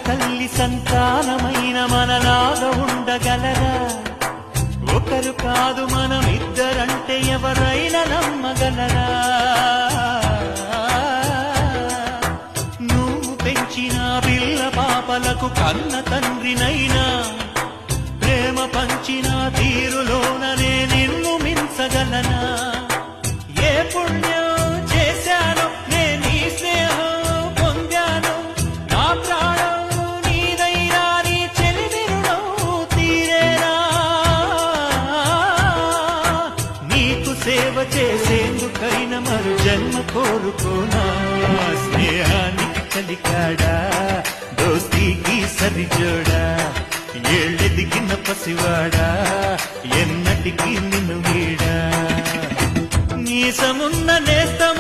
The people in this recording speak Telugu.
తల్లి సంతానమైన మనలాగా ఉండగలరా? ఒకరు కాదు మనమిద్దరంటే ఎవరైనా నమ్మగలరా? నువ్వు పెంచిన పిల్ల పాపలకు కన్న తండ్రినైనా ప్రేమ పంచిన తీరులోననే నిన్ను మించగలనా? ఏ పుణ్యం చేశాను నేను నీ స్నేహం పొందాను, నా ప్రాణం నీదైనా నీ చెలిమి రుణం తీరేనా? నీకు సేవ చేసేందుకైనా మరు జన్మ కోరుకోనా? స్నేహానికి కలికాడా, దోస్తీకి సరిజోడా, ఏళ్ళెదిగిన పసివాడా, ఎన్నటికీ నిన్ను వీడా? నీసమున్న నేస్తమ